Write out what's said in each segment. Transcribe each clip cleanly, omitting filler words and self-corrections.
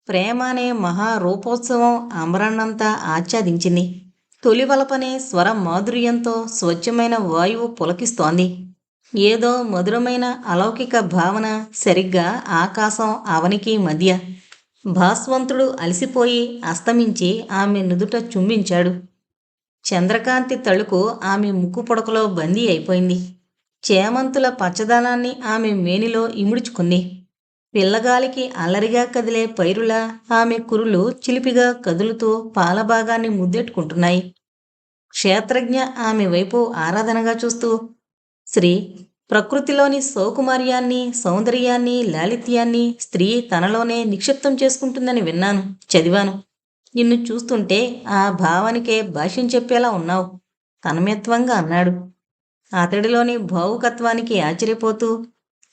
ప్రేమ అనే మహారూపోత్సవం అంబరాన్నంతా ఆచ్ఛాదించింది. తొలివలపనే స్వర మాధుర్యంతో స్వచ్ఛమైన వాయువు పులకిస్తోంది. ఏదో మధురమైన అలౌకిక భావన సరిగ్గా ఆకాశం అవనికి మధ్య. భాస్వంతుడు అలసిపోయి అస్తమించి ఆమె నుదుట చుంబించాడు. చంద్రకాంతి తళుకు ఆమె ముక్కు పొడకలో బందీ అయిపోయింది. చేమంతుల పచ్చదనాన్ని ఆమె మేనిలో ఇముడుచుకుంది. పిల్లగాలికి అల్లరిగా కదిలే పైరులా ఆమె కురులు చిలిపిగా కదులుతూ పాలభాగాన్ని ముద్దెట్టుకుంటున్నాయి. క్షేత్రజ్ఞ ఆమె వైపు ఆరాధనగా చూస్తూ, శ్రీ, ప్రకృతిలోని సౌకుమార్యాన్ని, సౌందర్యాన్ని, లాలిత్యాన్ని స్త్రీ తనలోనే నిక్షిప్తం చేసుకుంటుందని విన్నాను, చదివాను. నిన్ను చూస్తుంటే ఆ భావానికే భాష్యం చెప్పేలా ఉన్నావు తన్మయత్వంగా అన్నాడు. అతడిలోని భావుకత్వానికి ఆశ్చర్యపోతూ,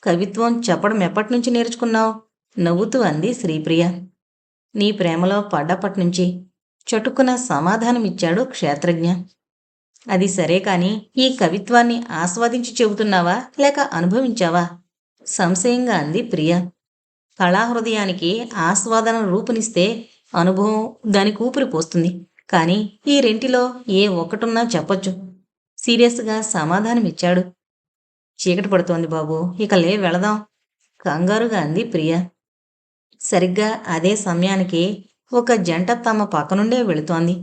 కవిత్వం చెప్పడం ఎప్పటినుంచి నేర్చుకున్నావు? నవ్వుతూ అంది శ్రీప్రియ. నీ ప్రేమలో పడ్డప్పటినుంచి చటుక్కున సమాధానమిచ్చాడు క్షేత్రజ్ఞ. అది సరే కాని ఈ కవిత్వాన్ని ఆస్వాదించి చెబుతున్నావా లేక అనుభవించావా? సంశయంగా అంది ప్రియ. కళాహృదయానికి ఆస్వాదన రూపునిస్తే అనుభవం దానికి ఊపిరి పోస్తుంది. కానీ ఈ రెంటిలో ఏ ఒక్కటున్నా చెప్పొచ్చు సీరియస్గా సమాధానమిచ్చాడు. చీకటి పడుతోంది బాబు, ఇక లే వెళదాం కంగారుగా అంది ప్రియ. సరిగ్గా అదే సమయానికి ఒక జంట తమ పక్కనుండే వెళుతోంది.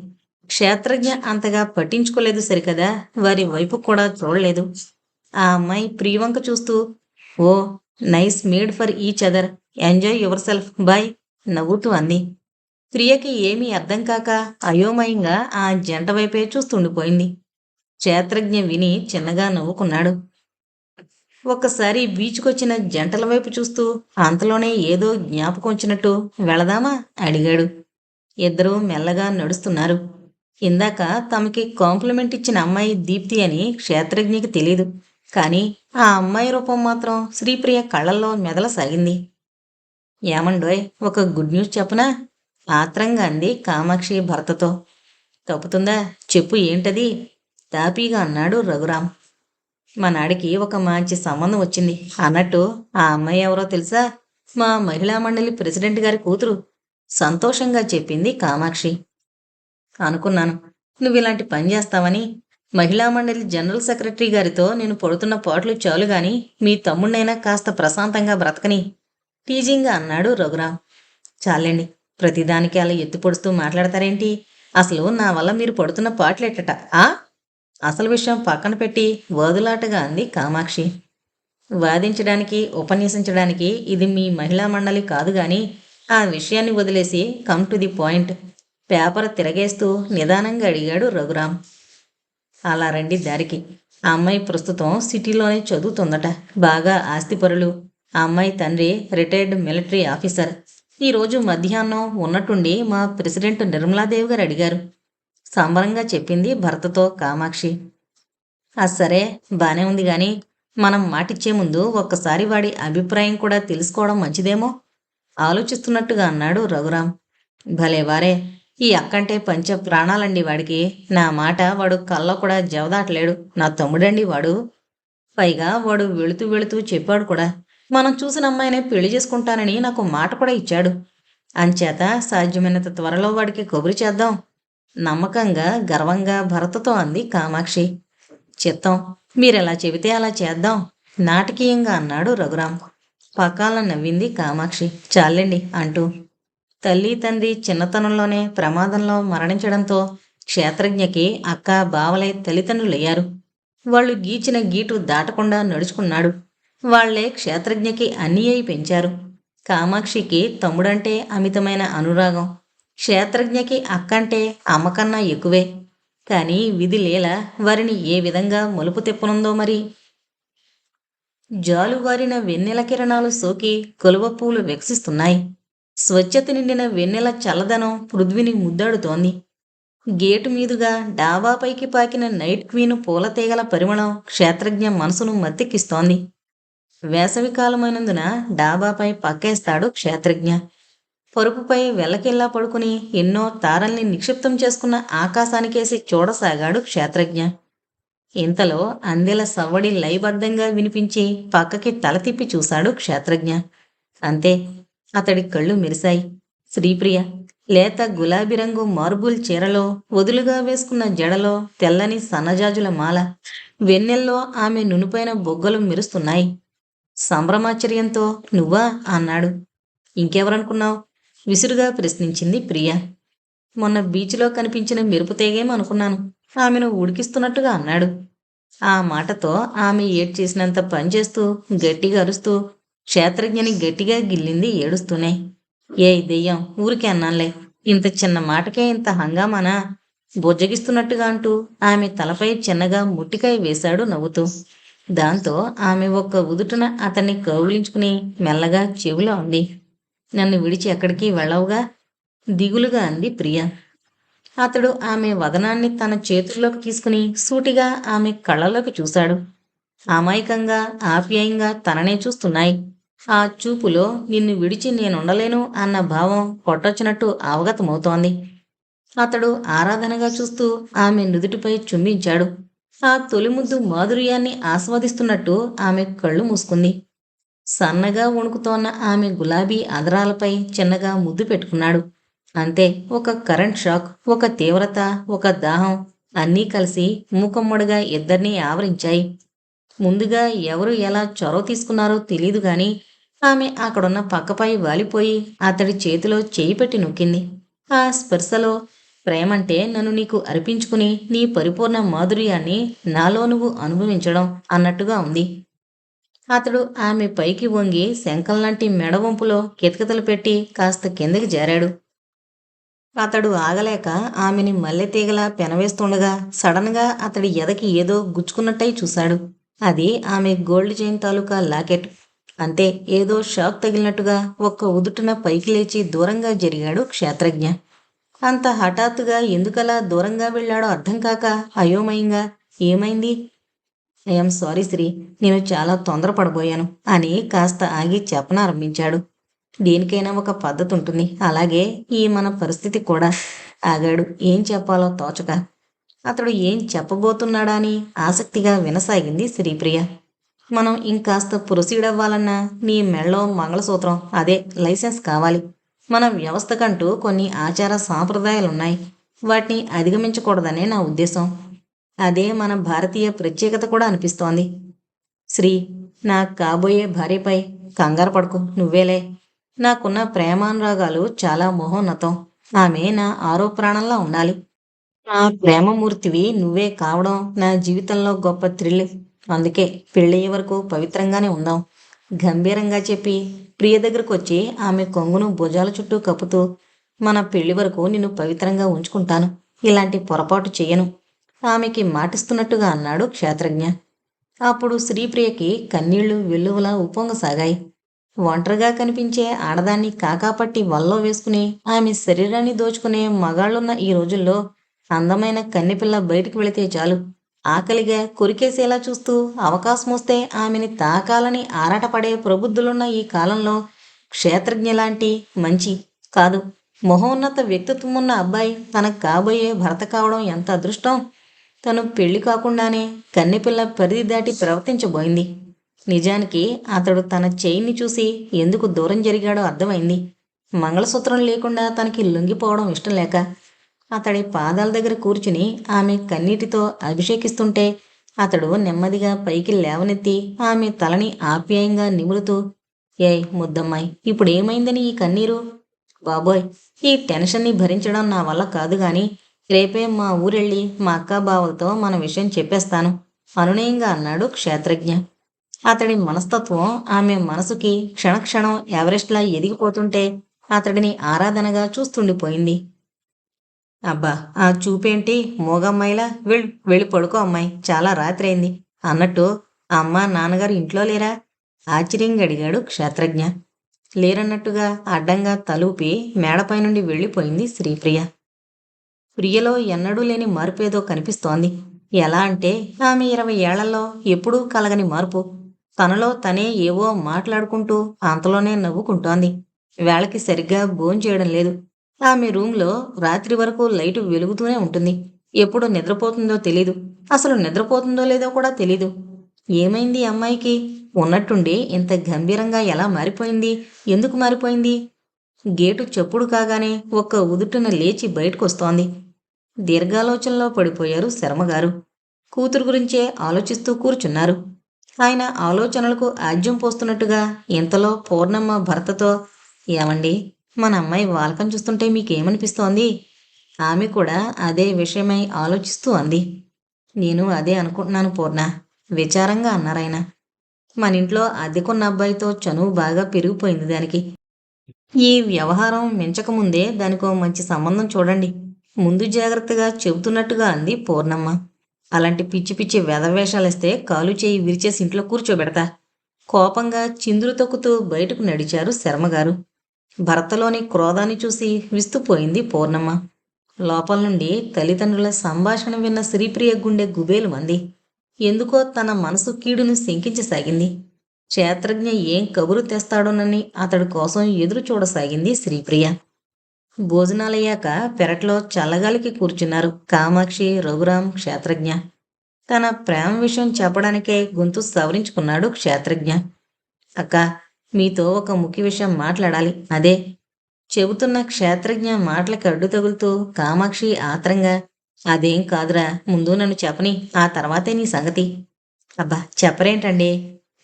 క్షేత్రజ్ఞ అంతగా పట్టించుకోలేదు సరికదా, వారి వైపు కూడా చూడలేదు. ఆ అమ్మాయి ప్రియవంక చూస్తూ, oh nice made for each other, enjoy yourself boy నవ్వుతూ అంది. ప్రియకి ఏమీ అర్థం కాక అయోమయంగా ఆ జంట వైపే చూస్తుండిపోయింది. క్షేత్రజ్ఞ విని చిన్నగా నవ్వుకున్నాడు. ఒక్కసారి బీచ్కొచ్చిన జంటల వైపు చూస్తూ అంతలోనే ఏదో జ్ఞాపకం వచ్చినట్టు వెళదామా అడిగాడు. ఇద్దరూ మెల్లగా నడుస్తున్నారు. ఇందాక తమకి కాంప్లిమెంట్ ఇచ్చిన అమ్మాయి దీప్తి అని క్షేత్రజ్ఞకి తెలీదు. కానీ ఆ అమ్మాయి రూపం మాత్రం శ్రీప్రియ కళ్ళల్లో మెదలసాగింది. ఏమండోయ్, ఒక గుడ్ న్యూస్ చెప్పనా? ఆత్రంగా అంది కామాక్షి భర్తతో. తప్పుతుందా? చెప్పు, ఏంటది? తాపీగా అన్నాడు రఘురాం. మా నాడికి ఒక మంచి సంబంధం వచ్చింది. అన్నట్టు ఆ అమ్మాయి ఎవరో తెలుసా? మా మహిళా మండలి ప్రెసిడెంట్ గారి కూతురు సంతోషంగా చెప్పింది కామాక్షి. అనుకున్నాను నువ్వు ఇలాంటి పని చేస్తావని. మహిళా మండలి జనరల్ సెక్రటరీ గారితో నేను పడుతున్న పాటలు చాలు గాని మీ తమ్ముడినైనా కాస్త ప్రశాంతంగా బ్రతకని టీజింగ్గా అన్నాడు రఘురాం. చాలండి, ప్రతిదానికి అలా ఎత్తి పొడుస్తూ మాట్లాడతారేంటి? అసలు నా వల్ల మీరు పడుతున్న పాటలేటట. అసలు విషయం పక్కన పెట్టి వదులాటగా అంది కామాక్షి. వాదించడానికి, ఉపన్యసించడానికి ఇది మీ మహిళా మండలి కాదు గాని ఆ విషయాన్ని వదిలేసి come to the point paper తిరగేస్తూ నిదానంగా అడిగాడు రఘురాం. అలా రండి దారికి. ఆ అమ్మాయి ప్రస్తుతం సిటీలోనే చదువుతుందట. బాగా ఆస్తిపరులు. ఆ అమ్మాయి తండ్రి రిటైర్డ్ మిలిటరీ ఆఫీసర్. ఈరోజు మధ్యాహ్నం ఉన్నట్టుండి మా ప్రెసిడెంట్ నిర్మలాదేవి గారు అడిగారు సంబరంగా చెప్పింది భర్తతో కామాక్షి. సరే, బానే ఉంది గాని మనం మాటిచ్చే ముందు ఒక్కసారి వాడి అభిప్రాయం కూడా తెలుసుకోవడం మంచిదేమో ఆలోచిస్తున్నట్టుగా అన్నాడు రఘురాం. భలేవారే, ఈ అక్కంటే పంచ ప్రాణాలండి వాడికి. నా మాట వాడు కల్లో కూడా జవదాటలేడు. నా తమ్ముడండి వాడు. పైగా వాడు వెళుతూ వెళుతూ చెప్పాడు కూడా, మనం చూసిన అమ్మాయినే పెళ్లి చేసుకుంటానని నాకు మాట కూడా ఇచ్చాడు. అంచేత సాధ్యమైనంత త్వరలో వాడికి కబురు చేద్దాం నమ్మకంగా గర్వంగా భరతతో అంది కామాక్షి. చిత్తం, మీరెలా చెబితే అలా చేద్దాం నాటకీయంగా అన్నాడు రఘురాం. పకాల నవ్వింది కామాక్షి. చాలండి అంటూ. తల్లి తండ్రి చిన్నతనంలోనే ప్రమాదంలో మరణించడంతో క్షేత్రజ్ఞకి అక్క బావలే తల్లిదండ్రులయ్యారు. వాళ్ళు గీచిన గీటు దాటకుండా నడుచుకున్నాడు. వాళ్లే క్షేత్రజ్ఞకి అన్నీ అయి పెంచారు. కామాక్షికి తమ్ముడంటే అమితమైన అనురాగం. క్షేత్రజ్ఞకి అక్కంటే అమ్మకన్నా ఎక్కువే. కానీ విధి లీల వారిని ఏ విధంగా మలుపు తిప్పనుందో మరి. జాలువారిన వెన్నెల కిరణాలు సోకి కొలువ పూలు వికసిస్తున్నాయి. స్వచ్ఛత నిండిన వెన్నెల చల్లదనం పృథ్విని ముద్దాడుతోంది. గేటు మీదుగా డాబాపైకి పాకిన నైట్ క్వీన్ పూలతీగల పరిమళం క్షేత్రజ్ఞ మనసును మత్తెక్కిస్తోంది. వేసవికాలమైనందున డాబాపై పక్కేస్తాడు క్షేత్రజ్ఞ. పరుపుపై వెల్లకిల్లా పడుకుని ఎన్నో తారల్ని నిక్షిప్తం చేసుకున్న ఆకాశానికేసి చూడసాగాడు క్షేత్రజ్ఞ. ఇంతలో అందెల సవ్వడి లయబద్ధంగా వినిపించి పక్కకి తల తిప్పి చూశాడు క్షేత్రజ్ఞ. అంతే, అతడి కళ్ళు మెరిశాయి. శ్రీప్రియ లేత గులాబీ రంగు మార్బుల్ చీరలో, వదులుగా వేసుకున్న జడలో తెల్లని సన్నజాజుల మాల, వెన్నెల్లో ఆమె నునుపైన బొగ్గలు మెరుస్తున్నాయి. సంభ్రమాశ్చర్యంతో నువ్వా అన్నాడు. ఇంకెవరనుకున్నావు? విసురుగా ప్రశ్నించింది ప్రియ. మొన్న బీచ్లో కనిపించిన మెరుపుతీగేం అనుకున్నాను, ఆమెను ఉడికిస్తున్నట్టుగా అన్నాడు. ఆ మాటతో ఆమె ఏడ్చేసినంత పనిచేస్తూ గట్టిగా అరుస్తూ క్షేత్రజ్ఞని గట్టిగా గిల్లింది ఏడుస్తూనే. ఏయ్ దెయ్యం, ఊరికే అన్నాన్లే, ఇంత చిన్న మాటకే ఇంత హంగామానా? బుజ్జగిస్తున్నట్టుగా అంటూ ఆమె తలపై చిన్నగా ముట్టికాయ వేశాడు నవ్వుతూ. దాంతో ఆమె ఒక్క ఉదుటున అతన్ని కౌగిలించుకుని మెల్లగా చెవిలో అంది. నన్ను విడిచి ఎక్కడికి వెళ్ళవుగా? దిగులుగా అంది ప్రియ. అతడు ఆమె వదనాన్ని తన చేతుల్లోకి తీసుకుని సూటిగా ఆమె కళ్ళలోకి చూశాడు. అమాయకంగా, ఆప్యాయంగా తననే చూస్తున్నాయి. ఆ చూపులో నిన్ను విడిచి నేనుండలేను అన్న భావం కొట్టొచ్చినట్టు అవగతమవుతోంది. అతడు ఆరాధనగా చూస్తూ ఆమె నుదుటిపై చుంబించాడు. ఆ తొలి ముద్దు మాధుర్యాన్ని ఆస్వాదిస్తున్నట్టు ఆమె కళ్ళు మూసుకుంది. సన్నగా వణుకుతోన్న ఆమె గులాబీ అదరాలపై చిన్నగా ముద్దు పెట్టుకున్నాడు. అంతే, ఒక కరెంట్ షాక్, ఒక తీవ్రత, ఒక దాహం అన్నీ కలిసి మూకమ్మడిగా ఇద్దరినీ ఆవరించాయి. ముందుగా ఎవరు ఎలా చొరవ తీసుకున్నారో తెలీదు గాని ఆమె అక్కడున్న పక్కపై వాలిపోయి అతడి చేతిలో చేయి పెట్టి నొక్కింది. ఆ స్పర్శలో ప్రేమంటే నన్ను నీకు అర్పించుకుని నీ పరిపూర్ణ మాధుర్యాన్ని నాలో నువ్వు అనుభవించడం అన్నట్టుగా ఉంది. అతడు ఆమె పైకి వంగి శంఖంలాంటి మెడవంపులో కితకితలు పెట్టి కాస్త కిందకి జారాడు. అతడు ఆగలేక ఆమెని మల్లెతీగలా పెనవేస్తుండగా సడన్గా అతడి ఎదకి ఏదో గుచ్చుకున్నట్టయి చూశాడు. అది ఆమె గోల్డ్ చైన్ తాలూకా లాకెట్. అంతే, ఏదో షాక్ తగిలినట్టుగా ఒక్క ఉదుటున పైకి లేచి దూరంగా జరిగాడు క్షేత్రజ్ఞ. అంత హఠాత్తుగా ఎందుకలా దూరంగా వెళ్ళాడో అర్థం కాక అయోమయంగా ఏమైంది? ఐఎమ్ సారీ శ్రీ, నేను చాలా తొందరపడబోయాను అని కాస్త ఆగి చెప్పనారంభించాడు. దేనికైనా ఒక పద్ధతి ఉంటుంది, అలాగే ఈ మన పరిస్థితి కూడా. ఆగాడు, ఏం చెప్పాలో తోచక. అతడు ఏం చెప్పబోతున్నాడా అని ఆసక్తిగా వినసాగింది శ్రీప్రియ. మనం ఇంకాస్త ప్రొసీడ్ అవ్వాలన్నా నీ మెళ్ళో మంగళసూత్రం, అదే లైసెన్స్ కావాలి. మన వ్యవస్థకంటూ కొన్ని ఆచార సాంప్రదాయాలున్నాయి, వాటిని అధిగమించకూడదనే నా ఉద్దేశం. అదే మన భారతీయ ప్రత్యేకత కూడా అనిపిస్తోంది. శ్రీ, నా కాబోయే భార్యపై కంగారు పడకు, నువ్వేలే. నాకున్న ప్రేమానురాగాలు చాలా మహోన్నతం. ఆమె నా ఆరో ప్రాణంలా ఉండాలి. ఆ ప్రేమమూర్తివి నువ్వే కావడం నా జీవితంలో గొప్ప థ్రిల్. అందుకే పెళ్ళయ్యే వరకు పవిత్రంగానే ఉందాం. గంభీరంగా చెప్పి ప్రియ దగ్గరకు వచ్చి ఆమె కొంగును భుజాల చుట్టూ కప్పుతూ, మన పెళ్లి వరకు నిన్ను పవిత్రంగా ఉంచుకుంటాను, ఇలాంటి పొరపాటు చెయ్యను, ఆమెకి మాటిస్తున్నట్టుగా అన్నాడు క్షేత్రజ్ఞ. అప్పుడు శ్రీప్రియకి కన్నీళ్లు వెల్లువలా ఉప్పొంగసాగాయి. ఒంటరిగా కనిపించే ఆడదాన్ని కాకాపట్టి వల్లో వేసుకుని ఆమె శరీరాన్ని దోచుకునే మగాళ్ళున్న ఈ రోజుల్లో అందమైన కన్నెపిల్ల బయటికి వెళితే చాలు, ఆకలిగా కొరికేసేలా చూస్తూ అవకాశం వస్తే ఆమెని తాకాలని ఆరాటపడే ప్రబుద్ధులున్న ఈ కాలంలో క్షేత్రజ్ఞలాంటి మంచి కాదు, మహోన్నత వ్యక్తిత్వం ఉన్న అబ్బాయి తనకు కాబోయే భర్త కావడం ఎంత అదృష్టం. తను పెళ్లి కాకుండానే కన్నెపిల్ల పరిధి దాటి ప్రవర్తించబోయింది. నిజానికి అతడు తన చెయ్యిని చూసి ఎందుకు దూరం జరిగాడో అర్థమైంది. మంగళసూత్రం లేకుండా తనకి లొంగిపోవడం ఇష్టం లేక. అతడి పాదాల దగ్గర కూర్చుని ఆమె కన్నీటితో అభిషేకిస్తుంటే అతడు నెమ్మదిగా పైకి లేవనెత్తి ఆమె తలని ఆప్యాయంగా నిమురుతూ, ఏయ్ ముద్దమ్మాయి, ఇప్పుడేమైందని ఈ కన్నీరు? బాబోయ్, ఈ టెన్షన్ని భరించడం నా వల్ల కాదు గాని రేపే మా ఊరెళ్ళి మా అక్క బావలతో మన విషయం చెప్పేస్తాను అనునయంగా అన్నాడు క్షేత్రజ్ఞ. అతడి మనస్తత్వం ఆమె మనసుకి క్షణక్షణం ఎవరెస్ట్లా ఎదిగిపోతుంటే అతడిని ఆరాధనగా చూస్తుండిపోయింది. అబ్బా, ఆ చూపేంటి మూగమ్మాయిలా? వెళ్ళి పడుకో అమ్మాయి, చాలా రాత్రి అయింది అన్నట్టు అమ్మ నాన్నగారు ఇంట్లో లేరా? ఆశ్చర్యంగా అడిగాడు క్షేత్రజ్ఞ. లేరన్నట్టుగా అడ్డంగా తలూపి మేడపై నుండి వెళ్ళిపోయింది శ్రీప్రియ. ప్రియలో ఎన్నడూ లేని మార్పేదో కనిపిస్తోంది. ఎలా అంటే ఆమె 20 ఏళ్లలో ఎప్పుడూ కలగని మార్పు. తనలో తనే ఏవో మాట్లాడుకుంటూ అంతలోనే నవ్వుకుంటోంది. వేళకి సరిగ్గా భోంచేయడం లేదు. ఆమె రూంలో రాత్రి వరకు లైటు వెలుగుతూనే ఉంటుంది. ఎప్పుడు నిద్రపోతుందో తెలీదు. అసలు నిద్రపోతుందో లేదో కూడా తెలీదు. ఏమైంది ఈ అమ్మాయికి? ఉన్నట్టుండి ఇంత గంభీరంగా ఎలా మారిపోయింది? ఎందుకు మారిపోయింది? గేటు చప్పుడు కాగానే ఒక్క ఉదుటున లేచి బయటకొస్తోంది. దీర్ఘాలోచనలో పడిపోయారు శర్మగారు. కూతురు గురించే ఆలోచిస్తూ కూర్చున్నారు. ఆయన ఆలోచనలకు ఆజ్యం పోస్తున్నట్టుగా ఇంతలో పూర్ణమ్మ భర్తతో, ఏమండి, మన అమ్మాయి వాలకం చూస్తుంటే మీకేమనిపిస్తోంది? ఆమె కూడా అదే విషయమై ఆలోచిస్తూ అంది. నేను అదే అనుకుంటున్నాను పూర్ణ, విచారంగా అన్నారాయన. మనింట్లో అద్దెకున్న అబ్బాయితో చనువు బాగా పెరిగిపోయింది దానికి. ఈ వ్యవహారం మించకముందే దానికో మంచి సంబంధం చూడండి. ముందు జాగ్రత్తగా చెబుతున్నట్టుగా అంది పూర్ణమ్మ. అలాంటి పిచ్చి పిచ్చి వెధవేషాలేస్తే కాలు చేయి విరిచేసి ఇంట్లో కూర్చోబెడతా. కోపంగా చిందులు తొక్కుతూ బయటకు నడిచారు శర్మగారు. భర్తలోని క్రోధాన్ని చూసి విస్తుపోయింది పూర్ణమ్మ. లోపల నుండి తల్లిదండ్రుల సంభాషణ విన్న శ్రీప్రియ గుండె గుబేలు మంది. ఎందుకో తన మనసు కీడును శంకించసాగింది. క్షేత్రజ్ఞ ఏం కబురు తెస్తాడోనని అతడి కోసం ఎదురు చూడసాగింది శ్రీప్రియ. భోజనాలయ్యాక పెరట్లో చల్లగాలికి కూర్చున్నారు కామాక్షి, రఘురాం, క్షేత్రజ్ఞ. తన ప్రేమ విషయం చెప్పడానికే గొంతు సవరించుకున్నాడు క్షేత్రజ్ఞ. అక్క, మీతో ఒక ముఖ్య విషయం మాట్లాడాలి. అదే చెబుతున్న క్షేత్రజ్ఞ మాటలకి అడ్డు తగులుతూ కామాక్షి ఆత్రంగా, అదేం కాదురా, ముందు నన్ను చెప్పని, ఆ తర్వాతే నీ సంగతి. అబ్బా, చెప్పరేంటండి?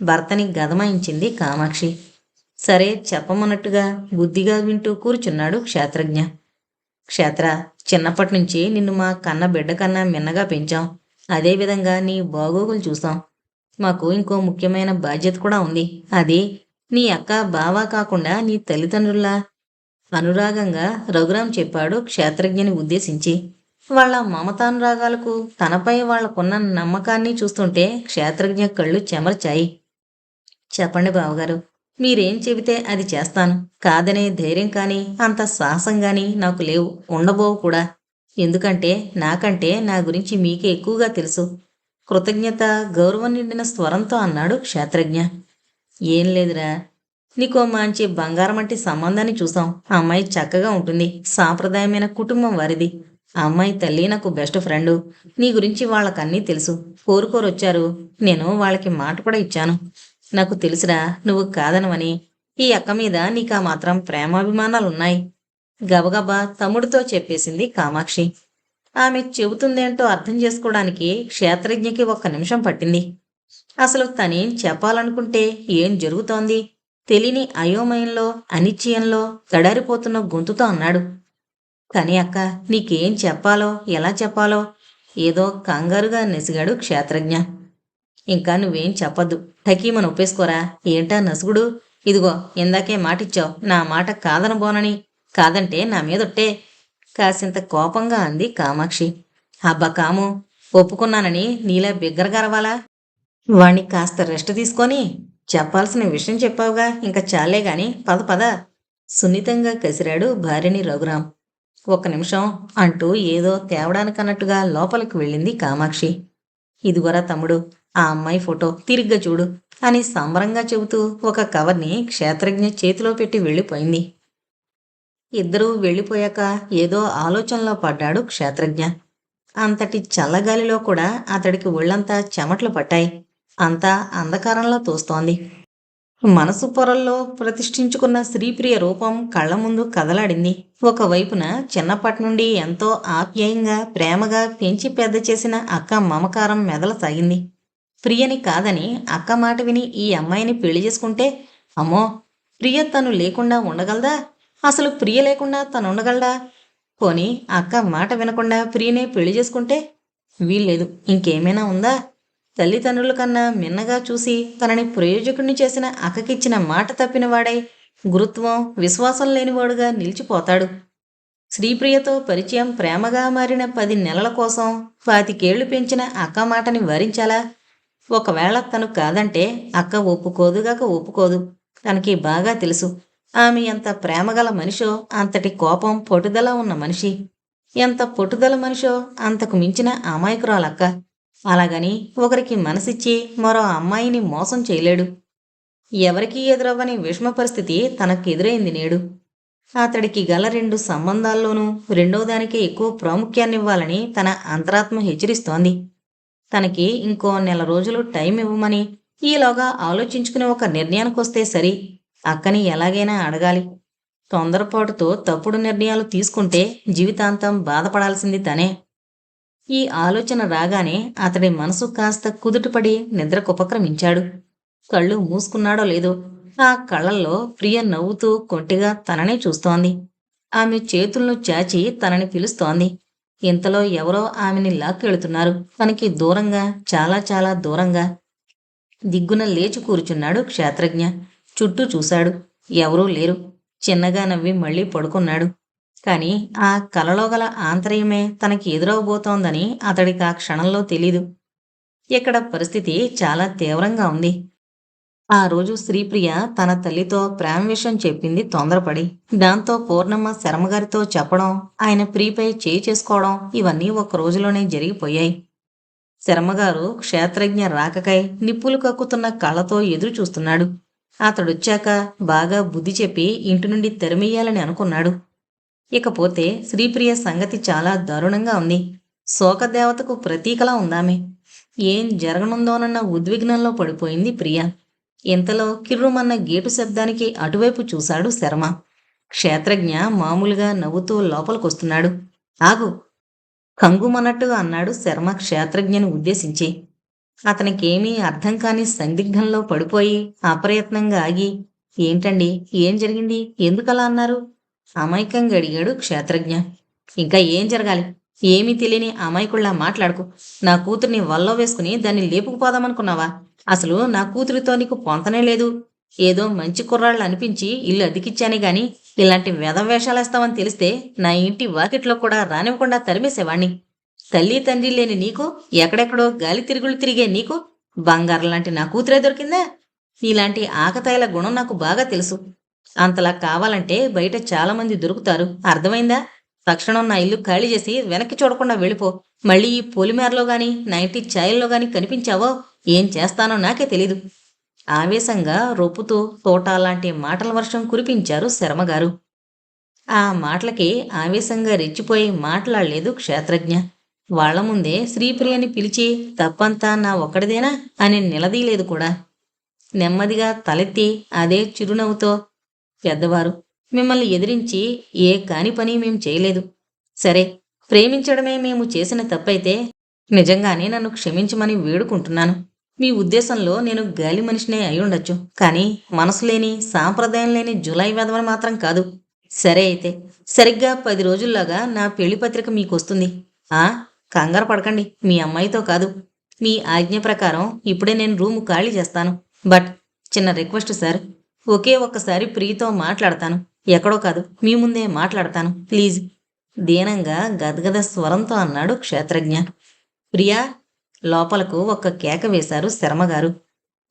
భర్తని గదమాయించింది కామాక్షి. సరే, చెప్పమన్నట్టుగా బుద్ధిగా వింటూ కూర్చున్నాడు క్షేత్రజ్ఞ. క్షేత్ర, చిన్నప్పటి నుంచి నిన్ను మా కన్న బిడ్డ కన్నా మిన్నగా పెంచాం. అదేవిధంగా నీ బాగోగులు చూసాం. మాకు ఇంకో ముఖ్యమైన బాధ్యత కూడా ఉంది. అది నీ అక్క, బావ కాకుండా నీ తల్లిదండ్రుల్లా అనురాగంగా రఘురాం చెప్పాడు క్షేత్రజ్ఞని ఉద్దేశించి. వాళ్ళ మమతానురాగాలకు తనపై వాళ్లకున్న నమ్మకాన్ని చూస్తుంటే క్షేత్రజ్ఞ కళ్ళు చెమర్చాయి. చెప్పండి బావగారు, మీరేం చెబితే అది చేస్తాను. కాదనే ధైర్యం కానీ అంత సాహసం కానీ నాకు లేవు, ఉండబోవు కూడా. ఎందుకంటే నాకంటే నా గురించి మీకే ఎక్కువగా తెలుసు. కృతజ్ఞత, గౌరవం నిండిన స్వరంతో అన్నాడు క్షేత్రజ్ఞ. ఏం లేదురా, నీకో మంచి బంగారం వంటి సంబంధాన్ని చూసాం. ఆ అమ్మాయి చక్కగా ఉంటుంది. సాంప్రదాయమైన కుటుంబం వారిది. ఆ అమ్మాయి తల్లి నాకు బెస్ట్ ఫ్రెండు. నీ గురించి వాళ్ళకన్నీ తెలుసు. కోరుకోరొచ్చారు. నేను వాళ్ళకి మాట కూడా ఇచ్చాను. నాకు తెలుసురా, నువ్వు కాదనవని. ఈ అక్క మీద నీకా మాత్రం ప్రేమాభిమానాలున్నాయి. గబగబా తమ్ముడితో చెప్పేసింది కామాక్షి. ఆమె చెబుతుందేంటో అర్థం చేసుకోవడానికి క్షేత్రజ్ఞకి 1 నిమిషం పట్టింది. అసలు తనేం చెప్పాలనుకుంటే ఏం జరుగుతోంది తెలియని అయోమయంలో, అనిశ్చయంలో తడారిపోతున్న గొంతుతో అన్నాడు. కానీ అక్క, నీకేం చెప్పాలో, ఎలా చెప్పాలో ఏదో కంగారుగా నెసిగాడు క్షేత్రజ్ఞ. ఇంకా నువ్వేం చెప్పద్దు, టకీమని ఒప్పేసుకోరా. ఏంటా నసుగుడు? ఇదిగో, ఇందాకే మాటిచ్చావు, నా మాట కాదనబోనని. కాదంటే నా మీదొట్టే. కాసింత కోపంగా అంది కామాక్షి. అబ్బా కాము, ఒప్పుకున్నానని నీలా బిగ్గరగరవాలా? వాణ్ణి కాస్త రెస్ట్ తీసుకొని చెప్పాల్సిన విషయం చెప్పావుగా, ఇంకా చాలే గాని పద పద. సున్నితంగా కసిరాడు భార్యని రఘురాం. 1 నిమిషం అంటూ ఏదో తేవడానికన్నట్టుగా లోపలికి వెళ్ళింది కామాక్షి. ఇదిగోరా తమ్ముడు, ఆ అమ్మాయి ఫోటో తిరిగ్గా చూడు అని సంబరంగా చెబుతూ ఒక కవర్ని క్షేత్రజ్ఞ చేతిలో పెట్టి వెళ్ళిపోయింది. ఇద్దరూ వెళ్ళిపోయాక ఏదో ఆలోచనలో పడ్డాడు క్షేత్రజ్ఞ. అంతటి చల్లగాలిలో కూడా అతడికి ఒళ్ళంతా చెమట్లు పట్టాయి. అంతా అంధకారంలో తోస్తోంది. మనసు పొరల్లో ప్రతిష్ఠించుకున్న శ్రీప్రియ రూపం కళ్ల ముందు కదలాడింది. ఒకవైపున చిన్నప్పటి నుండి ఎంతో ఆప్యాయంగా, ప్రేమగా పెంచి పెద్ద చేసిన అక్క మమకారం మెదలసాగింది. ప్రియని కాదని అక్క మాట విని ఈ అమ్మాయిని పెళ్లి చేసుకుంటే, అమ్మో, ప్రియ తను లేకుండా ఉండగలదా? అసలు ప్రియ లేకుండా తను ఉండగలడా? పోనీ అక్క మాట వినకుండా ప్రియనే పెళ్లి చేసుకుంటే? వీల్లేదు. ఇంకేమైనా ఉందా? తల్లిదండ్రుల కన్నా మిన్నగా చూసి తనని ప్రయోజకుడిని చేసిన అక్కకిచ్చిన మాట తప్పినవాడై గురుత్వం, విశ్వాసం లేనివాడుగా నిలిచిపోతాడు. శ్రీప్రియతో పరిచయం ప్రేమగా మారిన 10 నెలల కోసం 25 ఏళ్లు పెంచిన అక్క మాటని వరించాలా? ఒకవేళ తను కాదంటే అక్క ఒప్పుకోదుగాక ఒప్పుకోదు. తనకి బాగా తెలుసు ఆమె ఎంత ప్రేమగల మనిషో, అంతటి కోపం, పట్టుదల ఉన్న మనిషి. ఎంత పట్టుదల మనిషో అంతకు మించిన అమాయకురాలక్క. అలాగని ఒకరికి మనసిచ్చి మరో అమ్మాయిని మోసం చేయలేడు. ఎవరికీ ఎదురవ్వని విషమ పరిస్థితి తనకెదురైంది నేడు. అతడికి గల 2 సంబంధాల్లోనూ రెండో దానికి ఎక్కువ ప్రాముఖ్యాన్నివ్వాలని తన అంతరాత్మ హెచ్చరిస్తోంది. తనకి ఇంకో 1 నెల రోజులు టైం ఇవ్వమని, ఈలోగా ఆలోచించుకుని ఒక నిర్ణయానికొస్తే సరి. అక్కని ఎలాగైనా అడగాలి. తొందరపాటుతో తప్పుడు నిర్ణయాలు తీసుకుంటే జీవితాంతం బాధపడాల్సింది తనే. ఈ ఆలోచన రాగానే అతడి మనసు కాస్త కుదుటపడి నిద్రకుపక్రమించాడు. కళ్ళు మూసుకున్నాడో లేదో, ఆ కళ్ళల్లో ప్రియ నవ్వుతూ కొంటిగా తననే చూస్తోంది. ఆమె చేతులను చాచి తనని పిలుస్తోంది. ఇంతలో ఎవరో ఆమెని లాక్కెళుతున్నారు. తనకి దూరంగా, చాలా చాలా దూరంగా. దిగ్గున లేచి కూర్చున్నాడు క్షేత్రజ్ఞ. చుట్టూ చూశాడు. ఎవరూ లేరు. చిన్నగా నవ్వి మళ్ళీ పడుకున్నాడు. కాని ఆ కలలో గల ఆంతర్యమే తనకి ఎదురవబోతోందని అతడికి ఆ క్షణంలో తెలీదు. ఇక్కడ పరిస్థితి చాలా తీవ్రంగా ఉంది. ఆ రోజు శ్రీప్రియ తన తల్లితో ప్రేమ విషయం చెప్పింది తొందరపడి. దాంతో పూర్ణమ్మ శర్మగారితో చెప్పడం, ఆయన ప్రీపై చేయి చేసుకోవడం ఇవన్నీ ఒక్క రోజులోనే జరిగిపోయాయి. శర్మగారు క్షేత్రజ్ఞ రాకకై నిప్పులు కక్కుతున్న కళ్ళతో ఎదురు చూస్తున్నాడు. అతడొచ్చాక బాగా బుద్ధి చెప్పి ఇంటి నుండి తెరమెయ్యాలని అనుకున్నాడు. ఇకపోతే శ్రీప్రియ సంగతి చాలా దారుణంగా ఉంది. శోకదేవతకు ప్రతీకలా ఉందామె. ఏం జరగనుందోనన్న ఉద్విగ్నంలో పడిపోయింది ప్రియ. ఇంతలో కిర్రుమన్న గేటు శబ్దానికి అటువైపు చూశాడు శర్మ. క్షేత్రజ్ఞ మామూలుగా నవ్వుతూ లోపలికొస్తున్నాడు. ఆగు! కంగుమన్నట్టుగా అన్నాడు శర్మ క్షేత్రజ్ఞని ఉద్దేశించి. అతనికేమీ అర్థం కాని సందిగ్ధంలో పడిపోయి అప్రయత్నంగా ఆగి, ఏంటండి, ఏం జరిగింది, ఎందుకలా అన్నారు? అమాయకంగా అడిగాడు క్షేత్రజ్ఞ. ఇంకా ఏం జరగాలి? ఏమీ తెలియని అమాయకుల్లా మాట్లాడుకు. నా కూతుర్ని వల్లో వేసుకుని దాన్ని లేపుకుపోదామనుకున్నావా? అసలు నా కూతురితో నీకు పొంతనే లేదు. ఏదో మంచి కుర్రాళ్ళు అనిపించి ఇల్లు అద్దెకిచ్చానే గాని ఇలాంటి వెధవేషాలేస్తావని తెలిస్తే నా ఇంటి వాకిట్లో కూడా రానివ్వకుండా తరిమేసేవాణ్ణి. తల్లి తండ్రి లేని నీకు, ఎక్కడెక్కడో గాలి తిరుగులు తిరిగే నీకు బంగారం లాంటి నా కూతురే దొరికిందా? ఇలాంటి ఆకతాయిల గుణం నాకు బాగా తెలుసు. అంతలా కావాలంటే బయట చాలా మంది దొరుకుతారు. అర్థమైందా? తక్షణం నా ఇల్లు ఖాళీ చేసి వెనక్కి చూడకుండా వెళ్ళిపో. మళ్ళీ ఈ పొలిమేరలో గాని నా ఇంటి ఛాయల్లో గాని కనిపించావో ఏం చేస్తానో నాకే తెలీదు. ఆవేశంగా రొప్పుతూ తోటాలాంటి మాటల వర్షం కురిపించారు శర్మగారు. ఆ మాటలకి ఆవేశంగా రెచ్చిపోయి మాట్లాడలేదు క్షేత్రజ్ఞ. వాళ్ల ముందే శ్రీప్రియని పిలిచి తప్పంతా నా ఒక్కడిదేనా అని నిలదీయలేదు కూడా. నెమ్మదిగా తలెత్తి అదే చిరునవ్వుతో, పెద్దవారు, మిమ్మల్ని ఎదిరించి ఏ కాని పని మేం చేయలేదు. సరే, ప్రేమించడమే మేము చేసిన తప్పైతే నిజంగానే నన్ను క్షమించమని వేడుకుంటున్నాను. మీ ఉద్దేశంలో నేను గాలి మనిషినే అయ్యుండొచ్చు. కానీ మనసు లేని, సాంప్రదాయం లేని జులాయి వెధవని మాత్రం కాదు. సరే అయితే, సరిగ్గా 10 రోజుల్లాగా నా పెళ్లి పత్రిక మీకొస్తుంది. ఆ కంగారు పడకండి, మీ అమ్మాయితో కాదు. మీ ఆజ్ఞ ప్రకారం ఇప్పుడే నేను రూము ఖాళీ చేస్తాను. బట్ చిన్న రిక్వెస్ట్ సార్, ఒకే ఒక్కసారి ప్రియతో మాట్లాడతాను. ఎక్కడో కాదు, మీ ముందే మాట్లాడతాను, ప్లీజ్. దీనంగా గదగద స్వరంతో అన్నాడు క్షేత్రజ్ఞ. ప్రియా! లోపలకు ఒక్క కేక వేశారు శర్మగారు.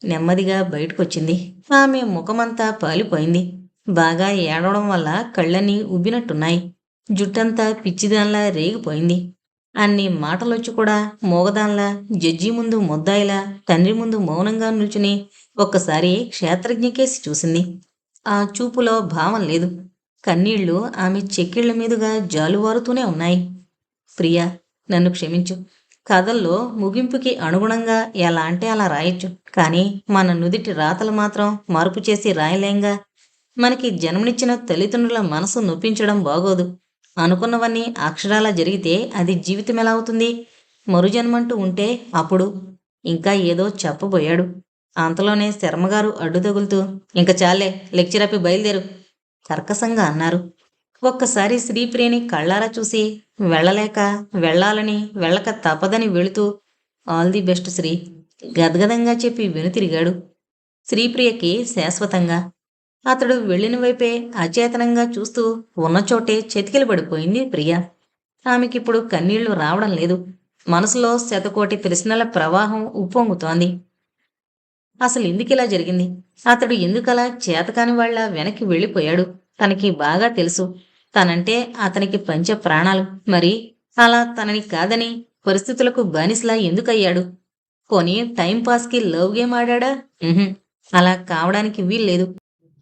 నెమ్మదిగా బయటకొచ్చింది. ఆమె ముఖమంతా పాలిపోయింది. బాగా ఏడవడం వల్ల కళ్ళన్నీ ఉబ్బినట్టున్నాయి. జుట్టంతా పిచ్చిదాన్లా రేగిపోయింది. అన్ని మాటలొచ్చి కూడా మోగదాన్లా, జడ్జి ముందు ముద్దాయిలా, తండ్రి ముందు మౌనంగా నిల్చుని ఒక్కసారి క్షేత్రజ్ఞకేసి చూసింది. ఆ చూపులో భావం లేదు. కన్నీళ్లు ఆమె చెక్కిళ్ల మీదుగా జాలువారుతూనే ఉన్నాయి. ప్రియా, నన్ను క్షమించు. కథల్లో ముగింపుకి అనుగుణంగా ఎలా అంటే అలా రాయొచ్చు. కానీ మన నుదిటి రాతలు మాత్రం మార్పు చేసి రాయలేంగా. మనకి జన్మనిచ్చిన తల్లిదండ్రుల మనసు నొప్పించడం బాగోదు. అనుకున్నవన్నీ అక్షరాలా జరిగితే అది జీవితం ఎలా అవుతుంది? మరుజన్మంటూ ఉంటే అప్పుడు. ఇంకా ఏదో చెప్పబోయాడు. అంతలోనే శర్మగారు అడ్డు తగులుతూ, ఇంక చాలే, లెక్చర్ ఆపి బయలుదేరు కర్కశంగా అన్నారు. ఒక్కసారి శ్రీప్రియని కళ్ళారా చూసి వెళ్ళలేక, వెళ్ళాలని, వెళ్ళక తప్పదని వెళుతూ, ఆల్ ది బెస్ట్ శ్రీ గద్గదంగా చెప్పి వెనుతిరిగాడు. శ్రీప్రియకి శాశ్వతంగా. అతడు వెళ్ళిన వైపే అచేతనంగా చూస్తూ ఉన్నచోటే చెతికిలబడిపోయింది ప్రియ. ఆమెకిప్పుడు కన్నీళ్లు రావడం లేదు. మనసులో శతకోటి ప్రశ్నల ప్రవాహం ఉప్పొంగుతోంది. అసలు ఎందుకిలా జరిగింది? అతడు ఎందుకలా చేతకాని వాళ్ళ వెనక్కి వెళ్ళిపోయాడు? తనకి బాగా తెలుసు. తనంటే అతనికి పంచ ప్రాణాలు. మరి అలా తనని కాదని పరిస్థితులకు బానిసలా ఎందుకయ్యాడు? పోనీ టైంపాస్కి లవ్ గేమ్ ఆడా? అలా కావడానికి వీల్లేదు.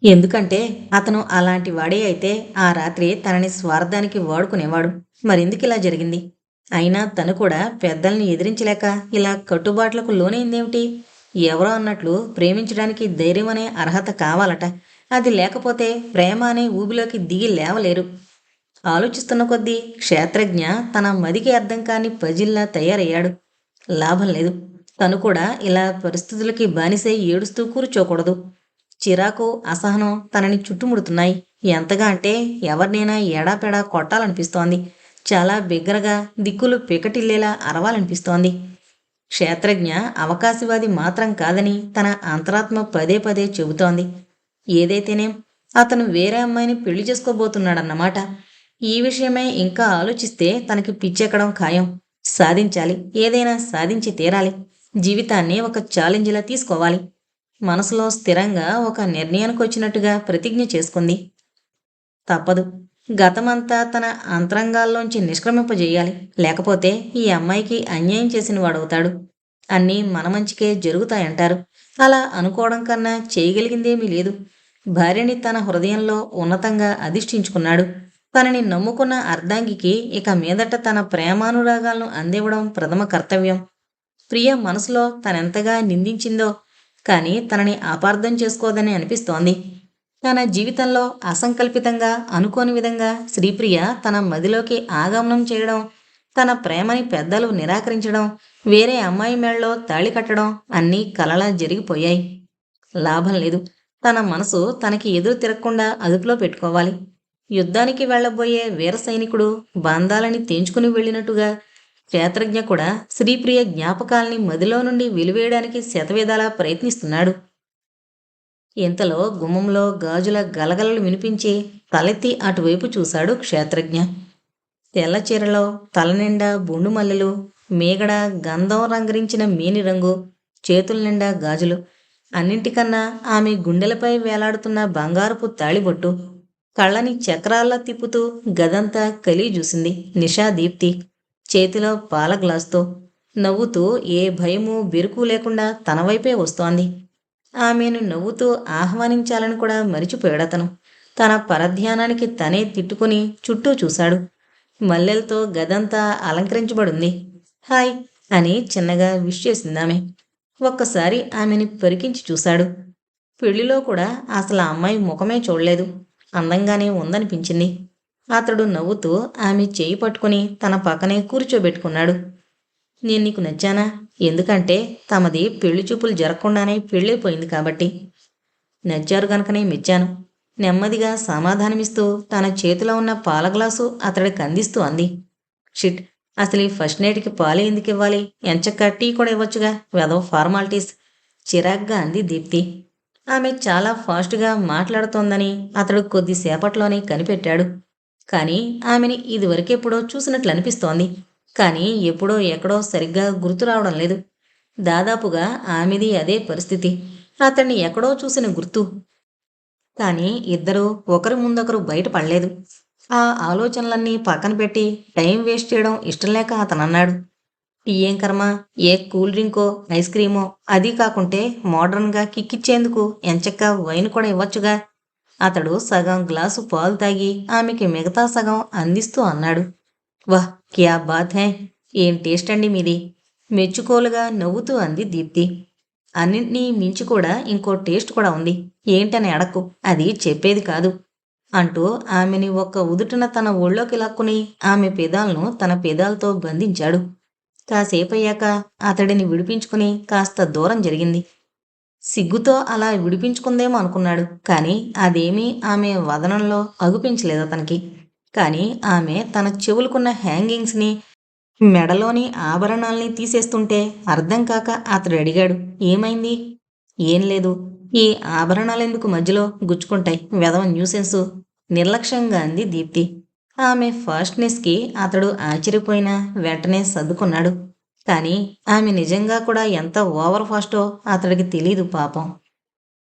ఎందుకంటే అతను అలాంటి వాడే అయితే ఆ రాత్రి తనని స్వార్థానికి వాడుకునేవాడు. మరెందుకిలా జరిగింది? అయినా తను కూడా పెద్దల్ని ఎదిరించలేక ఇలా కట్టుబాట్లకు లోనైందేమిటి? ఎవరో అన్నట్లు ప్రేమించడానికి ధైర్యం అనే అర్హత కావాలట. అది లేకపోతే ప్రేమ అనే ఊబిలోకి దిగి లేవలేరు. ఆలోచిస్తున్న కొద్దీ క్షేత్రజ్ఞ తన మదికి అర్థం కాని పజిల్లా తయారయ్యాడు. లాభం లేదు. తను కూడా ఇలా పరిస్థితులకి బానిసై ఏడుస్తూ కూర్చోకూడదు. చిరాకు, అసహనం తనని చుట్టుముడుతున్నాయి. ఎంతగా అంటే ఎవరినైనా ఎడాపెడా కొట్టాలనిపిస్తోంది. చాలా బిగ్గరగా దిక్కులు పికటిల్లేలా అరవాలనిపిస్తోంది. క్షేత్రజ్ఞ అవకాశవాది మాత్రం కాదని తన అంతరాత్మ పదే పదే చెబుతోంది. ఏదైతేనేం అతను వేరే అమ్మాయిని పెళ్లి చేసుకోబోతున్నాడన్నమాట. ఈ విషయమై ఇంకా ఆలోచిస్తే తనకి పిచ్చెక్కడం ఖాయం. సాధించాలి, ఏదైనా సాధించి తీరాలి. జీవితాన్ని ఒక ఛాలెంజ్లా తీసుకోవాలి. మనసులో స్థిరంగా ఒక నిర్ణయానికి వచ్చినట్టుగా ప్రతిజ్ఞ చేసుకుంది. తప్పదు. గతమంతా తన అంతరంగాల్లోంచి నిష్క్రమింపజేయాలి. లేకపోతే ఈ అమ్మాయికి అన్యాయం చేసిన వాడవుతాడు. అన్నీ మన మంచికే జరుగుతాయంటారు. అలా అనుకోవడం కన్నా చేయగలిగిందేమీ లేదు. భార్యని తన హృదయంలో ఉన్నతంగా అధిష్ఠించుకున్నాడు. తనని నమ్ముకున్న అర్ధాంగికి ఇక మీదట తన ప్రేమానురాగాలను అందివ్వడం ప్రథమ కర్తవ్యం. ప్రియ మనసులో తనెంతగా నిందించిందో, కానీ తనని అపార్థం చేసుకోదని అనిపిస్తోంది. తన జీవితంలో అసంకల్పితంగా అనుకోని విధంగా శ్రీప్రియ తన మదిలోకి ఆగమనం చేయడం, తన ప్రేమని పెద్దలు నిరాకరించడం, వేరే అమ్మాయి మెళ్ళలో తాళి కట్టడం అన్నీ కలలా జరిగిపోయాయి. లాభం లేదు. తన మనసు తనకి ఎదురు తిరగకుండా అదుపులో పెట్టుకోవాలి. యుద్ధానికి వెళ్లబోయే వీర సైనికుడు బంధాలని తెంచుకుని వెళ్ళినట్టుగా క్షేత్రజ్ఞ కూడా శ్రీప్రియ జ్ఞాపకాల్ని మదిలో నుండి వెలివేయడానికి శతవిధాలా ప్రయత్నిస్తున్నాడు. ఇంతలో గుమ్మంలో గాజుల గలగలలు వినిపించి తలెత్తి అటువైపు చూశాడు క్షేత్రజ్ఞ. తెల్ల చీరలో తలనిండా బొండు మల్లెలు, మీగడ గంధం రంగరించిన మేని రంగు, చేతుల నిండా గాజులు. అన్నింటికన్నా ఆమె గుండెలపై వేలాడుతున్న బంగారపు తాళిబొట్టు. కళ్ళని చక్రాల్లా తిప్పుతూ గదంతా కలి చూసింది నిషా దీప్తి. చేతిలో పాల గ్లాసుతో నవ్వుతూ ఏ భయము బెరుకు లేకుండా తన వైపే వస్తోంది. ఆమెను నవ్వుతూ ఆహ్వానించాలని కూడా మరిచిపోయాడతను. తన పరధ్యానానికి తనే తిట్టుకుని చుట్టూ చూశాడు. మల్లెలతో గదంతా అలంకరించబడింది. హాయ్ అని చిన్నగా విష్ చేసిందామె. ఒక్కసారి ఆమెని పరికించి చూశాడు. పెళ్లిలో కూడా అసలు ఆ అమ్మాయి ముఖమే చూడలేదు. అందంగానే ఉందనిపించింది. అతడు నవ్వుతూ ఆమె చేయి పట్టుకుని తన పక్కనే కూర్చోబెట్టుకున్నాడు. నేను నీకు నచ్చానా? ఎందుకంటే తమది పెళ్లి చూపులు జరగకుండానే పెళ్ళైపోయింది కాబట్టి. నచ్చారు గనుకనే మెచ్చాను. నెమ్మదిగా సమాధానమిస్తూ తన చేతిలో ఉన్న పాల గ్లాసు అతడికి అందిస్తూ అంది. షిట్, అసలు ఈ ఫస్ట్ నైట్కి పాలు ఎందుకు ఇవ్వాలి? ఎంచక్క టీ కూడా ఇవ్వచ్చుగా, వెదవ ఫార్మాలిటీస్. చిరాగ్గా అంది దీప్తి. ఆమె చాలా ఫాస్ట్గా మాట్లాడుతోందని అతడు కొద్దిసేపట్లోనే కనిపెట్టాడు. కానీ ఆమెని ఇదివరకెప్పుడో చూసినట్లు అనిపిస్తోంది. కానీ ఎప్పుడో ఎక్కడో సరిగ్గా గుర్తు రావడం లేదు. దాదాపుగా ఆమెది అదే పరిస్థితి. అతన్ని ఎక్కడో చూసిన గుర్తు. కానీ ఇద్దరూ ఒకరి ముందొకరు బయటపడలేదు. ఆ ఆలోచనలన్నీ పక్కన పెట్టి టైం వేస్ట్ చేయడం ఇష్టం లేక అతను అన్నాడు. టీ ఏం కర్మ, ఏ కూల్ డ్రింకో ఐస్ క్రీమో, అది కాకుంటే మోడ్రన్గా కిక్కిచ్చేందుకు ఎంచక్కా వైన్ కూడా ఇవ్వచ్చుగా. అతడు సగం గ్లాసు పాలు తాగి ఆమెకి మిగతా సగం అందిస్తూ అన్నాడు. వాహ్, క్యా బాత్ హై! ఏం టేస్ట్ అండి మీది! మెచ్చుకోలుగా నవ్వుతూ అంది దీప్తి. అన్నింటినీ మించి కూడా ఇంకో టేస్ట్ కూడా ఉంది. ఏంటని అడక్కు, అది చెప్పేది కాదు అంటూ ఆమెని ఒక్క ఉదుటున తన ఒళ్ళోకి లాక్కుని ఆమె పెదాలను తన పెదాలతో బంధించాడు. కాసేపయ్యాక అతడిని విడిపించుకుని కాస్త దూరం జరిగింది. సిగ్గుతో అలా విడిపించుకుందేమో అనుకున్నాడు. కానీ అదేమీ ఆమె వదనంలో అగుపించలేదు అతనికి. కానీ ఆమె తన చెవులకున్న హ్యాంగింగ్స్ని, మెడలోని ఆభరణాల్ని తీసేస్తుంటే అర్థం కాక అతడు అడిగాడు. ఏమైంది? ఏం లేదు. ఈ ఆభరణాలెందుకు మధ్యలో గుచ్చుకుంటాయి, వెధవ న్యూసెన్సు నిర్లక్ష్యంగా అంది దీప్తి. ఆమె ఫాస్ట్నెస్కి అతడు ఆశ్చర్యపోయినా వెంటనే సర్దుకున్నాడు. కానీ ఆమె నిజంగా కూడా ఎంత ఓవర్ ఫాస్టో అతడికి తెలీదు పాపం.